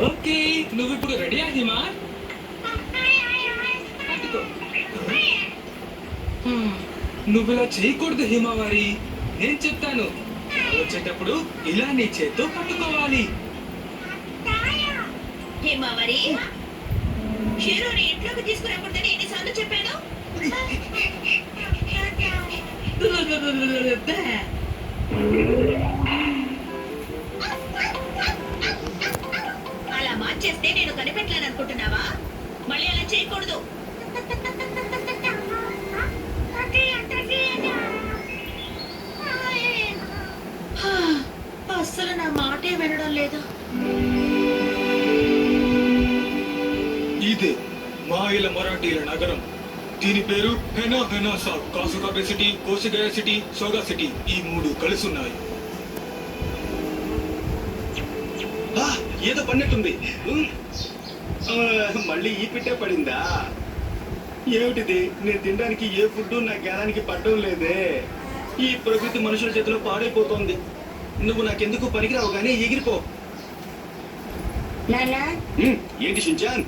Okay, నువ్వు ఇప్పుడు రెడీయా హిమా? నువ్వు ఇలా చేయకూడదు హిమావారి. నేను చెప్తాను. వచ్చేటప్పుడు ఇలా నీ చేత్తో పట్టుకోవాలి. హిమావరి, హీరోని ఇంట్లోకి తీసుకురాకూడదని ఎన్నిసార్లు చెప్పాను? అలా మార్చేస్తే నేను కనిపెట్టలేను అనుకుంటున్నావా? మళ్ళీ అలా చేయకూడదు. అస్సలు నా మాటే వినడం లేదు. ఇదే మాయిల మరాఠీల నగరం. దీని పేరు హెనా హెనా సాగ్. Kasukabe city, Koshigaya city, Soga city ఈ 3 కలిసి ఉన్నాయి. ఏదో పన్నట్టుంది. మళ్ళీ ఈ పిట్టే పడిందా? ఏమిటిది? నేను తినడానికి ఏ ఫుడ్ నా జ్ఞానానికి పడడం లేదే. ఈ ప్రకృతి మనుషుల చేతిలో పాడైపోతోంది. నువ్వు నాకెందుకు పనికిరావు గానీ ఎగిరిపో. ఏంటి షించాన్?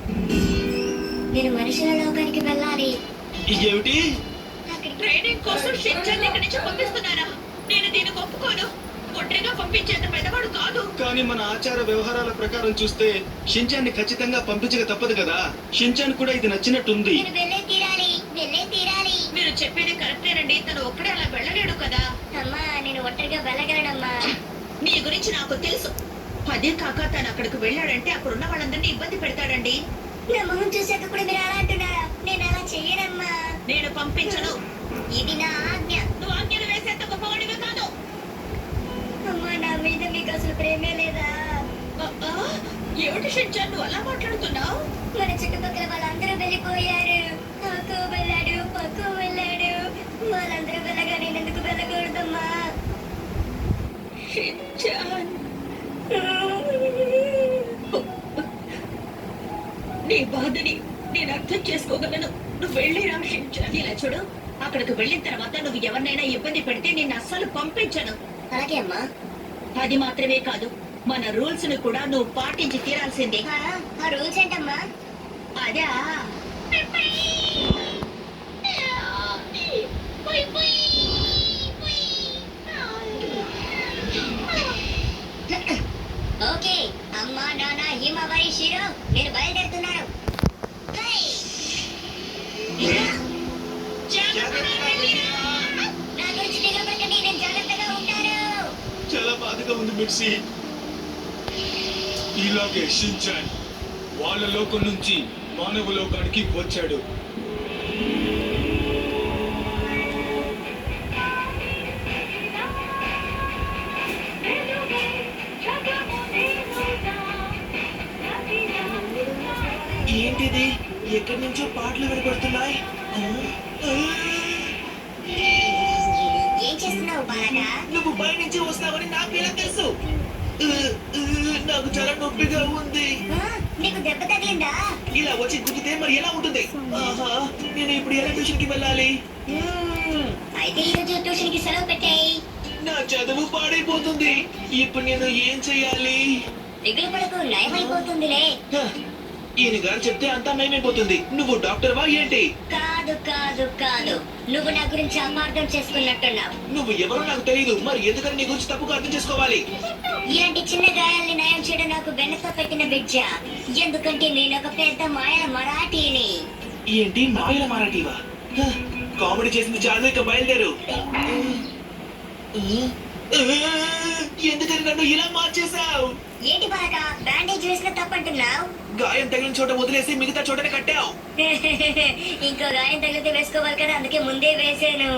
నేను మనుషుల లోకానికి వెళ్ళాలి. ఏమిటి? ట్రైనింగ్ కోసం షించాన్ ఇక్కడి నుంచి పంపిస్తున్నారా? నేను దీనికి ఒప్పుకోను. ఒంటరిగా పంపించేంత పెద్దవాడు కాదు. కానీ మన ఆచార వ్యవహారాల ప్రకారం చూస్తే షించాన్ని ఖచ్చితంగా పంపించక తప్పదు కదా. షించాన్ కూడా ఇది నచ్చినట్టుంది. మీరు చెప్పేది కరెక్టేనండి. తను ఒక్కడే అలా వెళ్ళలేడు కదా. అమ్మా, నేను ఒంటరిగా వెళ్ళగలనమ్మా. నీ గురించి నాకు తెలుసు. అదే కాక తను అక్కడికి వెళ్ళాడంటే అక్కడున్న వాళ్ళందరినీ ఇబ్బంది పెడతాడండి. నా మొహం చూసాక కూడా మీరు అలా అంటున్నారా? నేను అలా చెయ్యనమ్మా. నేను పంపించను. ఇది నా ఆజ్ఞ. నువ్వు ఆజ్ఞలు వేసేంత గొప్పవాడివి కాదు. అమ్మా, నా మీద మీకు అసలు ప్రేమే లేదా? ఏమిటి షించాన్ నువ్వు అలా మాట్లాడుతున్నావు? మన చుట్టుపక్కల వాళ్ళందరూ వెళ్ళిపోయారు. అక్కో వెళ్ళాడు, పక్కో వెళ్ళాడు. వాళ్ళందరూ వెళ్ళగా నేను ఎందుకు వెళ్ళకూడదమ్మా? షించాన్, నీ బాధని నేను అర్థం చేసుకోగలను. నువ్వు వెళ్ళిరా షించాన్. ఇలా చూడు, అక్కడికి వెళ్ళిన తర్వాత నువ్వు ఎవరినైనా ఇబ్బంది పెడితే నేను అస్సలు పంపించను. అలాగే అమ్మా. అది మాత్రమే కాదు, మన రూల్స్ ని కూడా నువ్వు పాటించి తీరాల్సిందే. ఆ రూల్స్ ఏంటమ్మా? అదా, ఓకే అమ్మా, నాన్న, హిమవారి, షిరో, నేను బయలుదేరుతున్నాను. నా గురించి దిగులు పడకండి, నేను జాగ్రత్తగా ఉంటాను. చాలా బాధగా ఉంది మిర్సి. ఇలాగే షించాన్ వాళ్ళ లోకం నుంచి మానవ లోకానికి వచ్చాడు. ఏంటిది? ఎక్కడి నుంచో పాటలు వినపడుతున్నాయి. ఏం చేస్తున్నావు బాగా? నువ్వు బయట నుంచి వస్తావని నాకు ఎలా తెలుసు? నాకు చాలా నొప్పిగా ఉంది. నీకు దెబ్బ తగిలిందా? ఇలా వచ్చి గుద్దితే మరి ఎలా ఉంటుంది? ఆహా, నేను ఇప్పుడు ఎలా ట్యూషన్ కి వెళ్ళాలి? అయితే ఈరోజు ట్యూషన్ కి సెలవు పెట్టాయి. నా చదువు పాడైపోతుంది. ఇప్పుడు నేను ఏం చెయ్యాలి? దిగులు పడకు, నయమైపోతుందిలే. ఈయన గారు చెప్తే అంతా నయమైపోతుంది. నువ్వు డాక్టర్ వా ఏంటి? కాదు కాదు కాదు, నువ్వు నా గురించి అపార్థం చేసుకున్నట్టున్నావు. నువ్వు ఎవరో నాకు తెలియదు. మరి ఎందుకని నీ గురించి తప్పుగా అర్థం చేసుకోవాలి? ఇలాంటి చిన్న గాయాల్ని నయం చేయడం నాకు వెన్నతో పెట్టిన విద్య. ఎందుకంటే నేను ఒక పెద్ద మాయల మరాఠీని. ఏంటి మాయల మరాఠీవా? కామెడీ చేసింది చాలు, ఇక బయలుదేరు. ఎందుకని నన్ను ఇలా మార్చేశావు? ఏంటి బాగా బ్యాండేజ్ వేసిన తప్పంటున్నావు? గాయం తగిలిన చోట వదిలేసి మిగతా చోటనే కట్టావు. ఇంకో గాయం తగిలితే వేసుకోవాలి కదా, అందుకే ముందే వేసాను.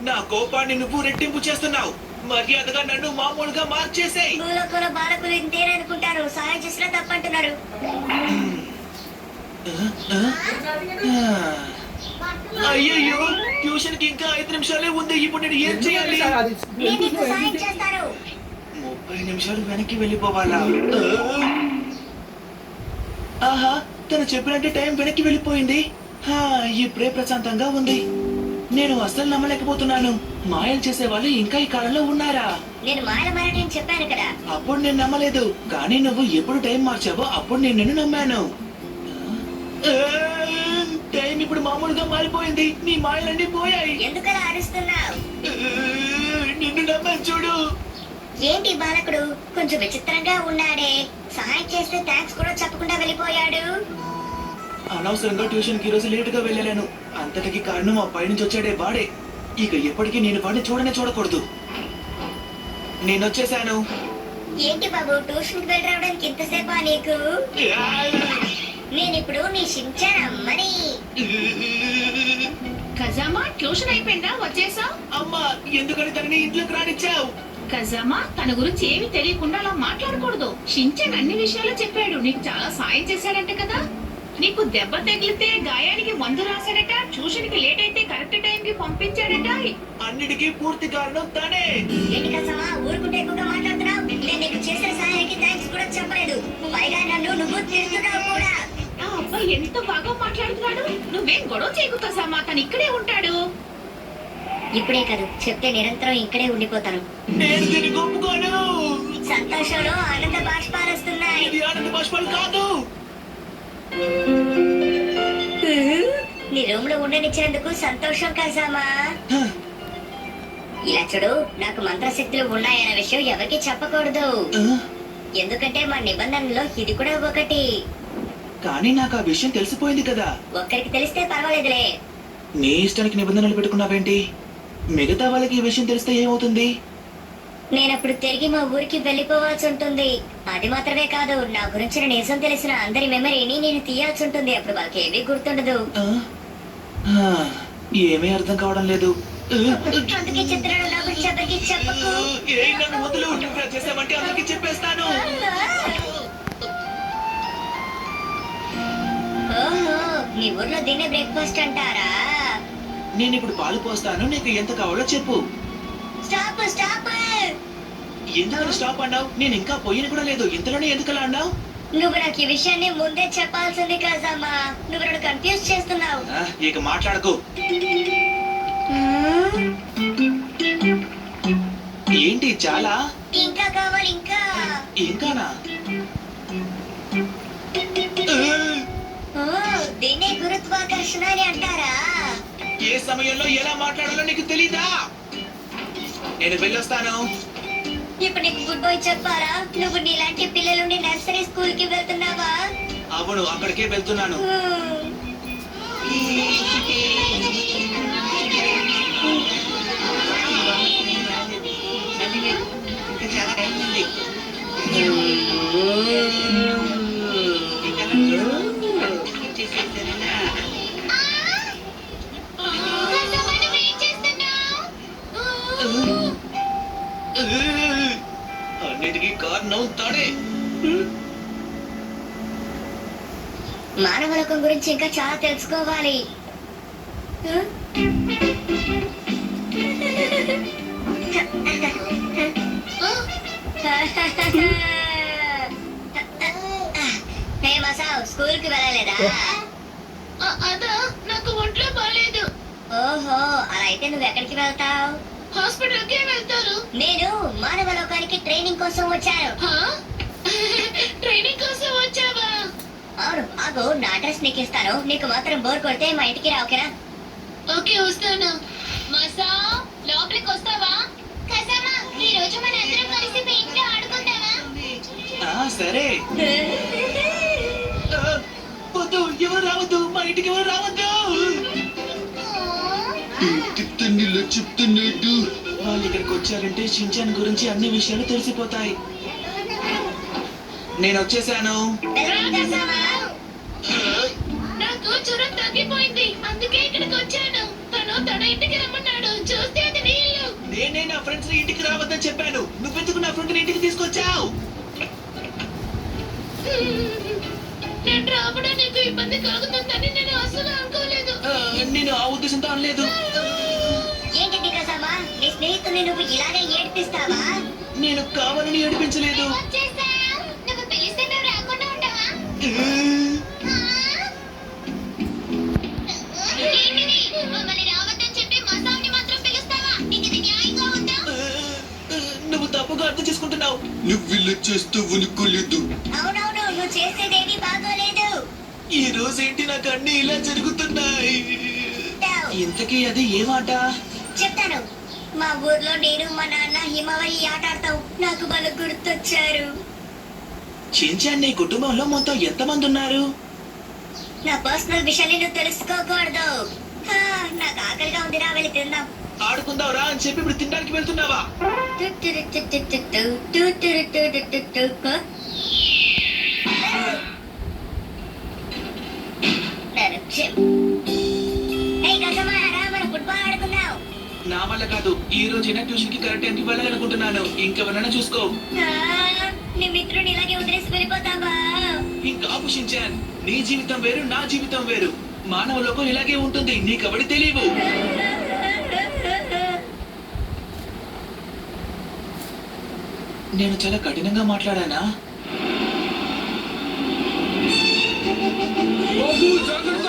నా కోపాన్ని నువ్వు రెట్టింపు చేస్తున్నావు. మర్యాదగా నన్ను మామూలుగా మార్చేసాయి. భూలోకంలో బాలకులు ఇంతేననుకుంటారు. సాయం చేసినా తప్పంటున్నారు. అయ్యయ్యో, ట్యూషన్ కి ఇంకా 5 నిమిషాలే ఉంది. ఇప్పుడు నేను ఏం చేయాలి? నేను నీకు సాయం చేస్తాను. 30 నిమిషాలు వెనక్కి వెళ్ళిపోవాలా? ఆహా, తను చెప్పినట్టే టైం వెనక్కి వెళ్ళిపోయింది. ఇప్పుడే ప్రశాంతంగా ఉంది. నేను అస్సలు నమ్మలేకపోతున్నాను. మాయలు చేసే వాళ్ళు ఇంకా ఈ కాలంలో ఉన్నారా? నేను మాయల మారటని చెప్పాను కదా. అప్పుడు నేను నమ్మలేదు, కానీ నువ్వు ఎప్పుడు టైం మార్చావో అప్పుడు నేను నిన్ను నమ్మాను. ఆ, టైం ఇప్పుడు మామూలుగా మారిపోయింది. నీ మాయలన్నీ పోయాయి. ఎందుకలా అరుస్తున్నావు? ఆ, నిన్ను నమ్మాను చూడు. ఏంటి బాలకుడు కొంచెం విచిత్రంగా ఉన్నాడే. సహాయం చేస్తే థ్యాంక్స్ కూడా చెప్పకుండా వెళ్ళిపోయాడు. అనవసరంగా ట్యూషన్ కి ఈ రోజు లేట్ గా వెళ్ళాను. అంతటికి కారణం ఆ పైనుంచి వచ్చాడే వాడే. ఇక ఎప్పటికీ నేను వాడిని చూడకూడదు. నేను వచ్చేసాను. ఏంటి బాబు ట్యూషన్ కి వెళ్ళి రావడానికి ఇంతసేపా నీకు? నేనిప్పుడు నీ షించాన్ అమ్మని. కజామా ట్యూషన్ అయిపోయిందా? వచ్చేసా? అమ్మా, ఎందుకని తనని ఇంట్లోకి రానిచ్చావు? కజామా తన గురించి ఏమీ తెలియకుండా అలా మాట్లాడకూడదు. షించాన్ అన్ని విషయాలు చెప్పాడు. నీకు చాలా సాయం చేశాడంట కదా. నీకు దెబ్బ తగిలితే గాయానికి మందు రాశాడట. ట్యూషన్ కి లేట్ అయితే కరెక్ట్ టైం కి పంపించాడట. అన్నిటికీ పూర్తి కారణం తనే. ఏంటి కసమా ఊరుకుంటే ఎక్కువగా మాట్లాడుతున్నావు? నేను నీకు చేసిన సహాయానికి థ్యాంక్స్ కూడా చెప్పలేదు. పైగా నువ్వు తిడుతున్నావు కూడా. ఆ అబ్బాయి ఎంత బాగా మాట్లాడుతున్నాడు. నువ్వేం గొడవ చేయకు కజామా, తను ఇక్కడే ఉంటాడు. ఇప్పుడే కాదు, చెప్తే నిరంతరం ఇక్కడే ఉండిపోతాను. నేను దీన్ని ఒప్పుకోను. సంతోషంలో ఆనంద బాష్పాలు వస్తున్నాయి. ఇది ఆనంద బాష్పాలు కాదు. నీ రూమ్ లో ఉండనిచ్చినందుకు సంతోషం కజామా. హ, ఇలా చూడు, నాకు మంత్రశక్తులు ఉన్నాయన్న విషయం ఎవరికి చెప్పకూడదు. ఆ, ఎందుకంటే మా నిబంధనలో ఇది కూడా ఒకటి. కానీ నాకు ఆ విషయం తెలిసిపోయింది కదా. ఒక్కరికి తెలిస్తే పర్వాలేదులే. నీ ఇష్టానికి నిబంధనలు పెట్టుకున్నావేంటి? మిగతా వాళ్ళకి ఈ విషయం తెలిస్తే ఏమవుతుంది? నేనప్పుడు తిరిగి మా ఊరికి వెళ్ళిపోవాల్సి ఉంటుంది. అది మాత్రమే కాదు, నా గురించిన నిజం తెలిసిన అందరి మెమరీని నేను తీయాల్సి ఉంటుంది. అప్పుడు వాళ్ళకి ఏమీ గుర్తుండదు. ఆ, ఆ, ఏమీ అర్థం కావడం లేదు. అందుకే చెప్తున్నాను, నా గురించి ఎవరికి చెప్పకు. ఏయ్, నన్ను వదిలు. నువ్వు ఇలా చేసావంటే అందరికీ చెప్పేస్తాను. ఓహో, మీ ఊర్లో దీన్నే బ్రేక్ఫాస్ట్ అంటారా? నేను ఇప్పుడు పాలు పోస్తాను, నీకు ఎంత కావాలో చెప్పు. Stop stop. ఎందుకని స్టాప్ అన్నావు? నేను ఇంకా పోయిన కూడా లేదు, ఇంతలోనే ఎందుకలా అన్నావు? నువ్వు నాకు ఈ విషయాన్ని ముందే చెప్పాల్సింది కదమ్మా. నువ్వు నన్ను కన్ఫ్యూజ్ చేస్తున్నావు. ఇక మాట్లాడకు. ఏంటి చాలా? ఇంకా కావాలి ఇంకా. ఇంకానా? ఓ, దీన్నే గురుత్వాకర్షణ అని అంటారా? ఏ సమయంలో ఎలా మాట్లాడాలో నీకు తెలీదా? నేను వెళ్ళొస్తాను. ఇప్పుడు నీకు గుడ్ బై చెప్పారా? నువ్వు నీలాంటి పిల్లలుండి నర్సరీ స్కూల్ కి వెళ్తున్నావా? అవును, అక్కడికే వెళ్తున్నాను. అన్నిటికీ కారణం తాడే. మానవలోకం గురించి ఇంకా చాలా తెలుసుకోవాలి. హే మసావ్, స్కూల్ కి వెళ్ళలేదా? అదా నాకు ఒంట్లో బాలేదు. ఓహో, అలా అయితే నువ్వు ఎక్కడికి వెళ్తావు? హాస్పిటల్ కే వెళ్తారు. నేను మానవలోకానికి ట్రైనింగ్ కోసం వచ్చాను. ట్రైనింగ్ కోసం వచ్చావా? అవును, ఆగు, నా అడ్రస్ నీకు ఇస్తాను. నీకు మాత్రం బోర్ కొడితే మా ఇంటికి రా, ఓకేనా? ఓకే, వస్తాను. మసా, లోపలికి వస్తావా? కసమా, ఈ రోజు మన అందరం కలిసి పెయింట్ లో ఆడుకుందామా? సరే. వద్దు, ఎవరు రావద్దు, మా ఇంటికి ఎవరు రావద్దు. తిట్టండిలో చెప్తున్నాడు. వాళ్ళు ఇక్కడికి వచ్చారంటే షించాన్ గురించి అన్ని విషయాలు తెలిసిపోతాయి. నేను వచ్చేసాను. నాకు జ్వరం తగ్గిపోయింది, అందుకే ఇక్కడికి వచ్చాను. తన ఇంటికి రమ్మన్నాడు. చూస్తే అది నీ ఇల్లు. నేనే నా ఫ్రెండ్స్ ఇంటికి రావద్దని చెప్పాను. నువ్వెందుకు నా ఫ్రెండ్ ఇంటికి తీసుకొచ్చావు? నేను రావడం నీకు ఇబ్బంది కలుగుతుందని నేను అసలు అనుకోలేదు. నేను ఆ ఉద్దేశంతో అనలేదు. ఏంటి కసమా, నీ స్నేహితుని నువ్వు ఇలాగే ఏడిపిస్తావా? నేను కావాలని ఏడిపించలేదు. నువ్వు పిలిస్తే నువ్వు రాకుండా ఉంటావా? మమ్మల్ని రావద్దని చెప్పి తప్పుగా అర్థం చేసుకుంటున్నావు. నువ్వు ఇలా చేస్తూ ఉనుకోలేదు. అవునవును, నువ్వు చేసేదేమీ బాగోలేదు. ఈ రోజు ఏంటి నాకు అన్ని ఇలా జరుగుతున్నాయి? ఇంతకీ అది ఏ మాట? చెప్తాను. మా ఊర్లో నేను మా నాన్న హిమవరి ఆట ఆడతాం. నాకు వాళ్ళు గుర్తొచ్చారు. షిన్చాన్ నీ కుటుంబంలో మొత్తం ఎంతమంది ఉన్నారు? నా పర్సనల్ విషయాన్ని నువ్వు తెలుసుకోకూడదు. నాకు ఆకలిగా ఉంది, రా వెళ్ళి తిందాం. ఆడుకుందాం రా అని చెప్పి ఇప్పుడు తినడానికి వెళ్తున్నావా? ఫుట్బాల్ ఆడుకుందాం. నా వల్ల కాదు. ఈ రోజు ట్యూషన్ కి కరెక్ట్ టైంకి వెళ్ళాలనుకుంటున్నాను. ఇంకెవరైనా చూసుకో. నీ మిత్రుని ఇలాగే వదిలేసి వెళ్ళిపోతావా? ఇంకాపు షిన్చాన్, నీ జీవితం వేరు, నా జీవితం వేరు. మానవ లోకం ఇలాగే ఉంటుంది. నీకెవడి తెలియవు. నేను చాలా కఠినంగా మాట్లాడానా? బాబు, జాగ్రత్త!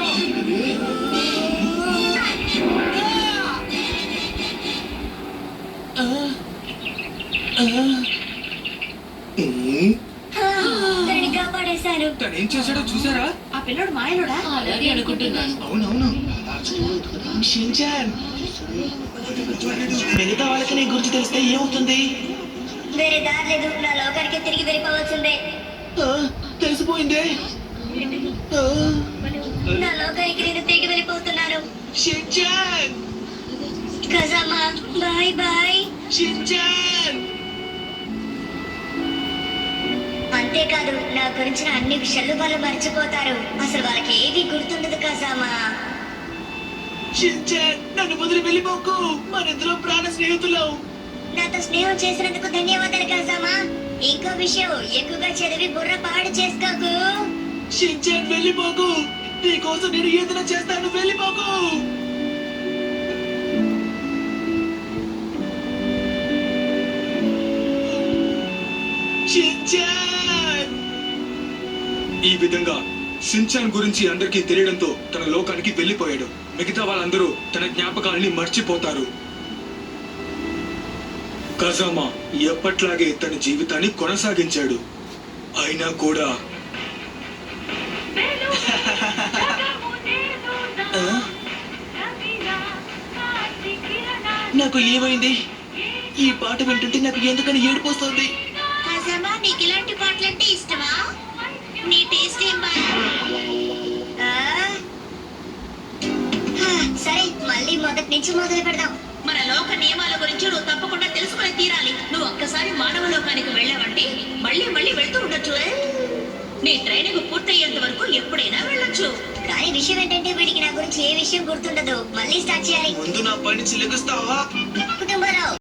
ఆ, ఆ, తనని కాపాడేశాను. తను ఏం చేశాడో చూసారా? ఆ పిల్లడు మాయలోడా? అలాగే అనుకుంటున్నాను. అవునవును. షిన్చాన్, మిగతా వాళ్ళకి నీ గురించి తెలిస్తే ఏమవుతుంది? వేరే దారి లేదు. నా లోకానికి తిరిగి వెళ్ళిపోవాల్సిందే. ఆ, తెలిసిపోయిందే. ఆ, నా లోకానికి నేను తిరిగి వెళ్ళిపోతున్నాను. Shinchan, Kazama, bye bye. Shinchan. అంతేకాదు, నా గురించిన అన్ని విషయాలు వాళ్ళు మర్చిపోతారు. అసలు వాళ్ళకి ఏది గుర్తుండదు కజామా. షిన్చాన్, నన్ను వదిలి వెళ్ళిపోకు. మనిద్దరం ప్రాణ స్నేహితులం. నాతో స్నేహం చేసినందుకు ధన్యవాదాలు కజామా. ఇంకో విషయం, ఎక్కువగా చదివి బుర్ర పాడు చేసుకోకు. షిన్చాన్, వెళ్ళిపోకు. నీకోసం నేను ఏదైనా చేస్తాను. వెళ్ళిపోకు. షిన్చాన్. ఈ విధంగా షిన్చాన్ గురించి అందరికీ తెలియడంతో తన లోకానికి వెళ్లిపోయాడు. మిగతా వాళ్ళందరూ తన జ్ఞాపకాలని మర్చిపోతారు. కజామా ఎప్పట్లాగే తన జీవితాన్ని కొనసాగించాడు. అయినా కూడా ఆ? నాకు ఏమైంది? ఈ పాట వింటుంటే నాకు ఎందుకని ఏడుపు వస్తుంది. కజామా, నీకు ఇలాంటి పాటలంటే ఇష్టమా? నీ టేస్ట్ ఏం సరే, మళ్ళీ మొదటి నుంచి మొదలు పెడదాం. మన లోక నియమాల గురించి నువ్వు తప్పకుండా తెలుసుకొని తీరాలి. నువ్వు ఒక్కసారి మానవ లోకానికి వెళ్ళావంటే మళ్ళీ మళ్ళీ వెళ్తూ ఉండొచ్చు. నీ ట్రైనింగ్ పూర్తయ్యేంత వరకు ఎప్పుడైనా వెళ్ళొచ్చు. కానీ విషయం ఏంటంటే వీడికి నా గురించి ఏ విషయం గుర్తుండదు. మళ్ళీ స్టార్ట్ చేయాలి. ముందు నా పని నుంచి లెగుస్తావా? కుటుంబంలో